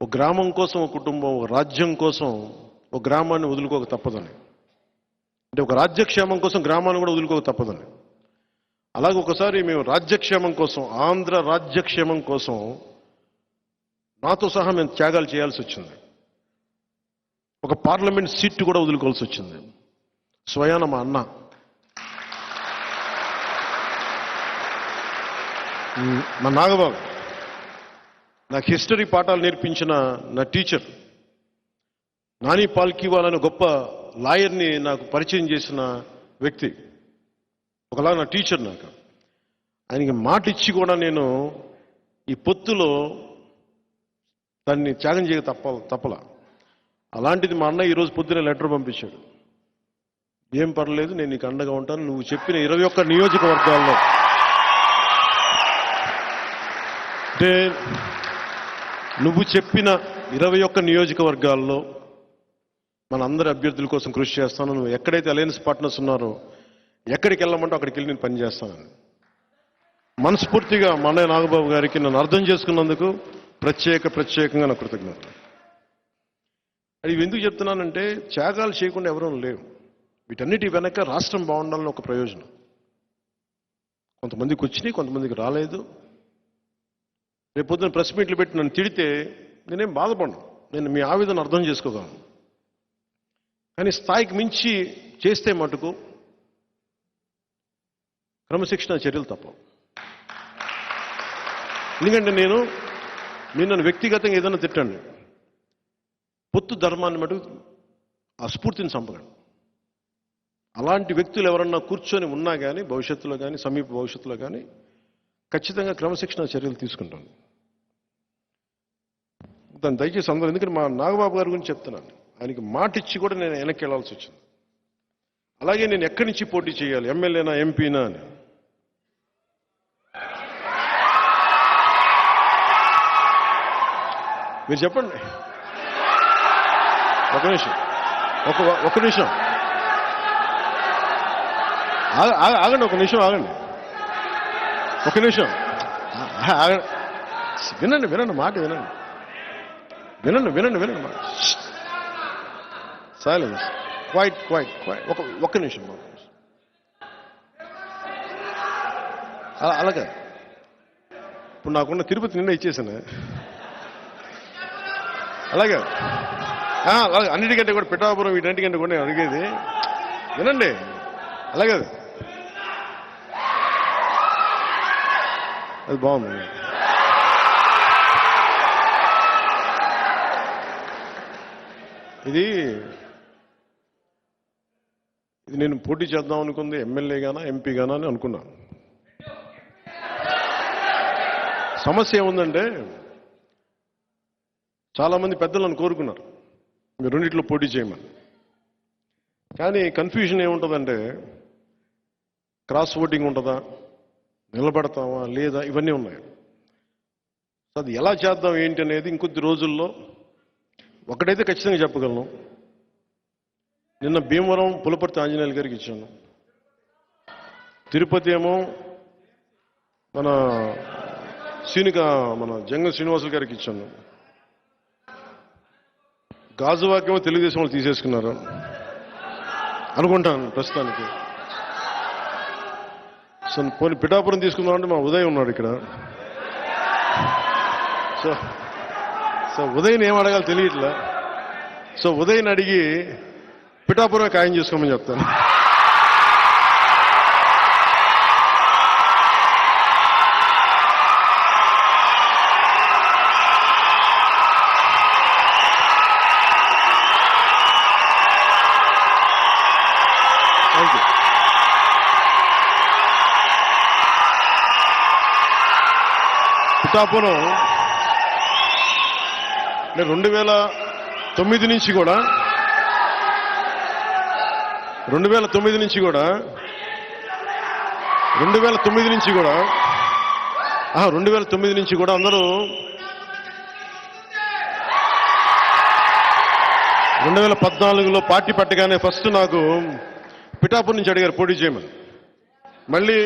ఒక గ్రామం కోసం ఒక కుటుంబం, ఒక రాజ్యం కోసం ఒక గ్రామాన్ని వదులుకోక తప్పదని, అంటే ఒక రాజ్యక్షేమం కోసం గ్రామాన్ని కూడా వదులుకోక తప్పదని. అలాగే ఒకసారి మేము రాజ్యక్షేమం కోసం, ఆంధ్ర రాజ్యక్షేమం కోసం నాతో సహా మేము త్యాగాలు చేయాల్సి వచ్చింది. ఒక పార్లమెంట్ సీట్ కూడా వదులుకోవాల్సి వచ్చింది. స్వయాన మా అన్న, మా నాగబాబు, నాకు హిస్టరీ పాఠాలు నేర్పించిన నా టీచర్, నాని పాల్కీవాల్ అనే గొప్ప లాయర్ని నాకు పరిచయం చేసిన వ్యక్తి, ఒకలా నా టీచర్. నాకు ఆయనకి మాట ఇచ్చి కూడా నేను ఈ పొత్తులో దాన్ని త్యాగం చేయక తప్పలా. అలాంటిది మా అన్న ఈరోజు పొద్దున లెటర్ పంపించాడు. ఏం పర్లేదు, నేను నీకు అండగా ఉంటాను, నువ్వు చెప్పిన 21 నియోజకవర్గాల్లో, అంటే నువ్వు చెప్పిన 21 నియోజకవర్గాల్లో మన అందరి అభ్యర్థుల కోసం కృషి చేస్తాను. నువ్వు ఎక్కడైతే అలయన్స్ పార్ట్నర్స్ ఉన్నారో ఎక్కడికి వెళ్ళమంటో అక్కడికి వెళ్ళి నేను పనిచేస్తానని మనస్ఫూర్తిగా మా అన్నయ్య నాగబాబు గారికి నన్ను అర్థం చేసుకున్నందుకు ప్రత్యేకంగా నా కృతజ్ఞతలు. అది ఎందుకు చెప్తున్నానంటే, త్యాగాలు చేయకుండా ఎవరూ లేవు. వీటన్నిటి వెనక రాష్ట్రం బాగుండాలని ఒక ప్రయోజనం. కొంతమందికి వచ్చినాయి, కొంతమందికి రాలేదు. రేపొద్దున ప్రెస్ మీట్లు పెట్టి నన్ను తిడితే నేనేం బాధపడను, నేను మీ ఆవేదన అర్థం చేసుకోగలను. కానీ స్థాయికి మించి చేస్తే మటుకు క్రమశిక్షణ చర్యలు తప్పవు. ఎందుకంటే మీరు నన్ను వ్యక్తిగతంగా ఏదైనా తిట్టండి, పొత్తు ధర్మాన్ని మటుకు ఆ స్ఫూర్తిని చంపగలను. అలాంటి వ్యక్తులు ఎవరన్నా కూర్చొని ఉన్నా కానీ భవిష్యత్తులో కానీ సమీప భవిష్యత్తులో కానీ ఖచ్చితంగా క్రమశిక్షణ చర్యలు తీసుకుంటాను. దాన్ని దయచేసి అందరూ, ఎందుకంటే మా నాగబాబు గారి గురించి చెప్తున్నాను, ఆయనకి మాట ఇచ్చి కూడా నేను వెనక్కి వెళ్లాల్సి వచ్చింది. అలాగే నేను ఎక్కడి నుంచి పోటీ చేయాలి, ఎమ్మెల్యేనా ఎంపీనా అని. మీరు చెప్పండి. ఒక నిమిషం ఆగండి, ఒక నిమిషం ఆగండి. వినండి మాట వినండి మాట. Silence, quiet. ఒక్క నిమిషం. అలాగే ఇప్పుడు నాకున్న తిరుపతి నిన్న ఇచ్చేసాను. అలాగే అన్నిటికంటే కూడా పిఠాపురం, వీటన్నిటికంటే కూడా నేను అడిగేది వినండి. అలాగే అది బాగుంది. ఇది నేను పోటీ చేద్దాం అనుకుంది ఎమ్మెల్యేగానా ఎంపీగానా అని అనుకున్నాను. సమస్య ఏముందంటే, చాలామంది పెద్దలను కోరుకున్నారు మీరు రెండిట్లో పోటీ చేయమని. కానీ కన్ఫ్యూజన్ ఏముంటుందంటే, క్రాస్ ఓటింగ్ ఉంటుందా, నిలబడతామా లేదా, ఇవన్నీ ఉన్నాయి. అది ఎలా చేద్దాం ఏంటి అనేది ఇంకొద్ది రోజుల్లో ఒకటైతే ఖచ్చితంగా చెప్పగలను. నిన్న భీమవరం పులపర్తి ఆంజనేయులు గారికి ఇచ్చాను, తిరుపతి ఏమో మన జంగ శ్రీనివాసులు గారికి ఇచ్చాను, గాజువాకేమో తెలుగుదేశం వాళ్ళు తీసేసుకున్నారు అనుకుంటాను ప్రస్తుతానికి. సో పోనీ పిఠాపురం తీసుకుందామంటే మా ఉదయ్ ఉన్నాడు ఇక్కడ. సో ఉదయ్ని ఏం అడగాలో తెలియట్లే. సో ఉదయ్ని అడిగి పిఠాపురం ఖాయం చేసుకోమని చెప్తాను. పిఠాపురం 2009 నుంచి కూడా 2009 నుంచి కూడా 2009 నుంచి కూడా అందరూ 2014లో పార్టీ పెట్టగానే ఫస్ట్ నాకు పిఠాపురం నుంచి అడిగారు పోటీ చేయమని. మళ్ళీ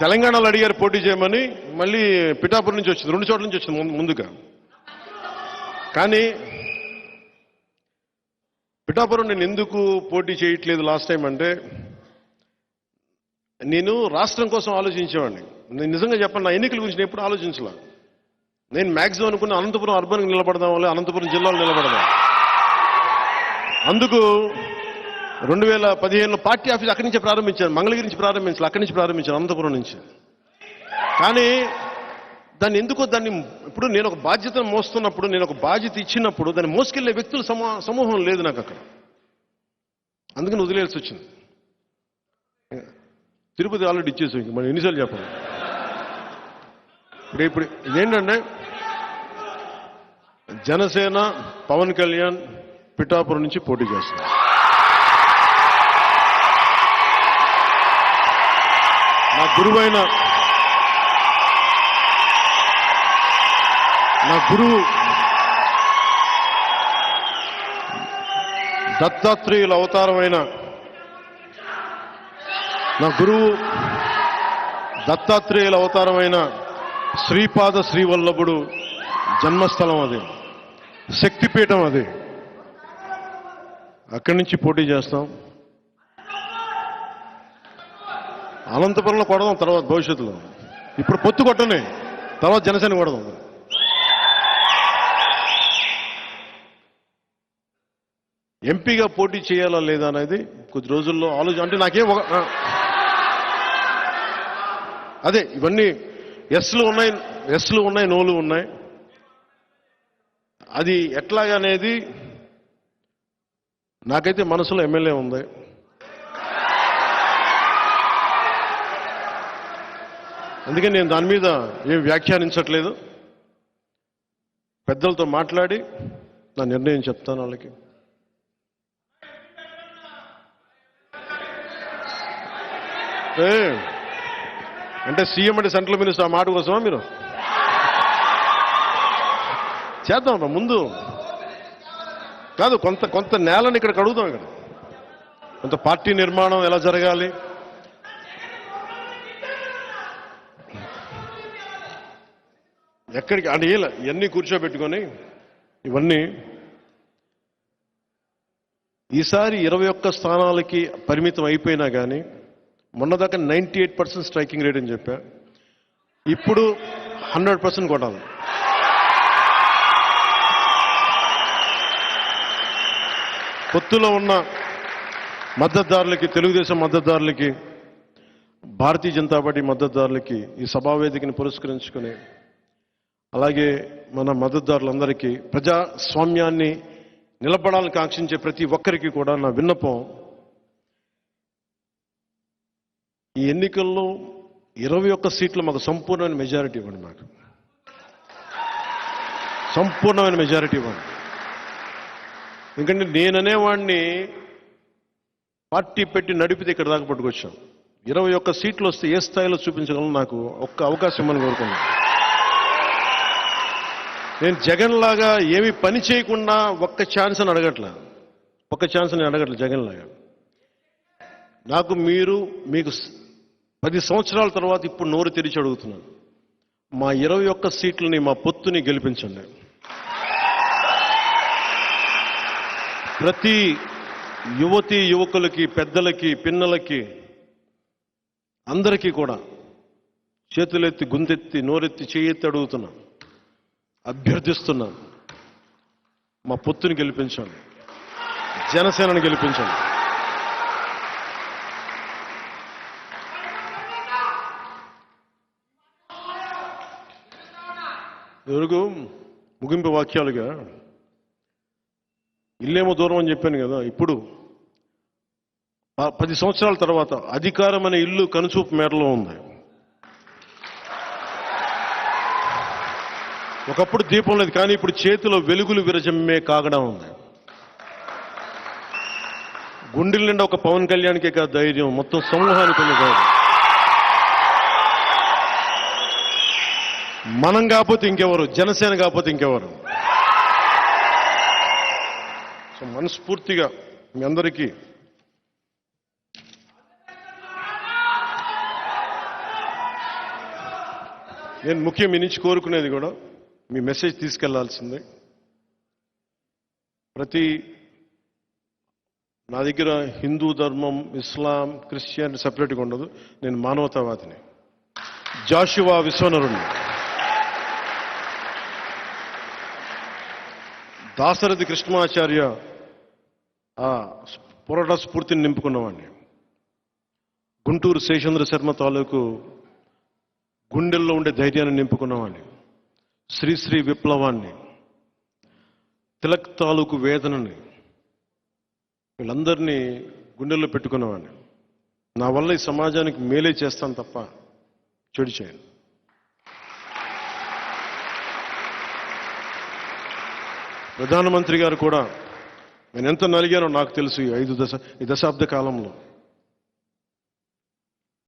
తెలంగాణలో అడిగారు పోటీ చేయమని, మళ్ళీ పిఠాపురం నుంచి వచ్చింది, 2 చోట్ల నుంచి వచ్చింది ముందుగా. కానీ పిఠాపురం నేను ఎందుకు పోటీ చేయట్లేదు లాస్ట్ టైం అంటే, నేను రాష్ట్రం కోసం ఆలోచించేవాడిని. నేను నిజంగా చెప్పండి, నా ఎన్నికల గురించి నేను ఎప్పుడు ఆలోచించలే. నేను మ్యాక్సిమం అనుకున్న అనంతపురం అర్బన్కి నిలబడదాం, వల్ల అనంతపురం జిల్లాలో నిలబడదాం. అందుకు 2015లో పార్టీ ఆఫీస్ అక్కడి నుంచే ప్రారంభించాను, మంగళగిరి నుంచి ప్రారంభించాలి, అక్కడి నుంచి ప్రారంభించాను, అనంతపురం నుంచి. కానీ దాన్ని ఇప్పుడు నేను ఒక బాధ్యతను మోస్తున్నప్పుడు, నేను ఒక బాధ్యత ఇచ్చినప్పుడు దాన్ని మోసుకెళ్లే వ్యక్తుల సమూహం లేదు నాకు అక్కడ. అందుకని వదిలేయాల్సి వచ్చింది. తిరుపతి ఆల్రెడీ ఇచ్చేసాం, ఇంక మనం ఎన్నిసార్లు చెప్పాలి. ఇప్పుడు ఇదేంటంటే జనసేన పవన్ కళ్యాణ్ పిఠాపురం నుంచి పోటీ చేస్తారు. నా గురువు దత్తాత్రేయుల అవతారమైన శ్రీపాద శ్రీవల్లభుడు జన్మస్థలం అది, శక్తిపీఠం అది. అక్కడి నుంచి పోటీ చేస్తాం. అనంతపురంలో కొడదాం తర్వాత భవిష్యత్తులో. ఇప్పుడు పొత్తు కొట్టనే, తర్వాత జనసేన కొడదాం. ఎంపీగా పోటీ చేయాలా లేదా అనేది కొద్ది రోజుల్లో ఆలోచన. అంటే నాకేం అదే ఇవన్నీ ఎస్లు ఉన్నాయి, నోలు ఉన్నాయి. అది ఎట్లాగనేది నాకైతే మనసులో ఎమ్మెల్యే ఉంది. అందుకని నేను దాని మీద ఏం వ్యాఖ్యానించట్లేదు. పెద్దలతో మాట్లాడి నా నిర్ణయం చెప్తాను వాళ్ళకి. అంటే సీఎం అంటే సెంట్రల్ మినిస్టర్, ఆ మాట కోసమా మీరు? చేద్దాం ముందు కాదు, కొంత నేలని ఇక్కడ కడుగుదాం. ఇక్కడ కొంత పార్టీ నిర్మాణం ఎలా జరగాలి, ఎక్కడికి అంటే ఇవన్నీ కూర్చోబెట్టుకొని ఇవన్నీ ఈసారి 21 స్థానాలకి పరిమితం అయిపోయినా కానీ, మొన్నదాకా 98% స్ట్రైకింగ్ రేట్ అని చెప్పా, ఇప్పుడు 100% కొట్టాలి. పొత్తులో ఉన్న మద్దతుదారులకి, తెలుగుదేశం మద్దతుదారులకి, భారతీయ జనతా పార్టీ మద్దతుదారులకి ఈ సభావేదికని పురస్కరించుకుని, అలాగే మన మద్దతుదారులందరికీ, ప్రజాస్వామ్యాన్ని నిలబడాలని కాంక్షించే ప్రతి ఒక్కరికి కూడా నా విన్నపం, ఈ ఎన్నికల్లో 21 సీట్లు మాకు సంపూర్ణమైన మెజారిటీ ఇవ్వండి. మాకు సంపూర్ణమైన మెజారిటీ ఇవ్వండి. ఎందుకంటే నేననేవాడిని పార్టీ పెట్టి నడిపితే ఇక్కడ దాకా పట్టుకొచ్చాం. 21 సీట్లు వస్తే ఏ స్థాయిలో చూపించగలను నాకు ఒక్క అవకాశం ఇవ్వమని కోరుకున్నాను. నేను జగన్ లాగా ఏమి పని చేయకుండా ఒక్క ఛాన్స్ అని అడగట్లే, జగన్ లాగా. నాకు మీకు 10 సంవత్సరాల తర్వాత ఇప్పుడు నోరు తెరిచి అడుగుతున్నాను, మా 21 సీట్లని, మా పొత్తుని గెలిపించండి. ప్రతి యువతి యువకులకి, పెద్దలకి, పిన్నలకి, అందరికీ కూడా చేతులెత్తి, గుంతెత్తి, నోరెత్తి, చేయెత్తి అడుగుతున్నా, అభ్యర్థిస్తున్నా, మా పొత్తుని గెలిపించండి, జనసేనని గెలిపించండి. ఎవరికి ముగింపు వాక్యాలుగా ఇల్లేమో దూరం అని చెప్పాను కదా, ఇప్పుడు 10 సంవత్సరాల తర్వాత అధికారం అనే ఇల్లు కనుచూపు మేరలో ఉంది. ఒకప్పుడు దీపం లేదు, కానీ ఇప్పుడు చేతిలో వెలుగులు విరజమ్మే కాగడం ఉంది. గుండెల నిండా ఒక పవన్ కళ్యాణ్కే కాదు ధైర్యం, మొత్తం సమూహానికి ఉంది కాదు. మనం కాకపోతే ఇంకెవరు, జనసేన కాకపోతే ఇంకెవరు. సో మనస్ఫూర్తిగా మీ అందరికీ నేను ముఖ్యం మీ నుంచి కోరుకునేది కూడా, మీ మెసేజ్ తీసుకెళ్లాల్సిందే. నా దగ్గర హిందూ ధర్మం, ఇస్లాం, క్రిస్టియన్ సెపరేట్గా ఉండదు. నేను మానవతావాదిని. జాషువా విశ్వనరుణ్ణి, దాశరథి కృష్ణమాచార్య ఆ పోరాట స్ఫూర్తిని నింపుకున్నవాడిని. గుంటూరు శేషేంద్ర శర్మ తాలూకు గుండెల్లో ఉండే ధైర్యాన్ని నింపుకున్నవాడిని. శ్రీశ్రీ విప్లవాన్ని, తిలక్ తాలూకు వేదనని, వీళ్ళందరినీ గుండెల్లో పెట్టుకున్నవాడిని. నా వల్ల ఈ సమాజానికి మేలే చేస్తాను తప్ప చెడు చేయను. ప్రధానమంత్రి గారు కూడా నేను ఎంత నలిగానో నాకు తెలుసు ఈ దశాబ్ద కాలంలో.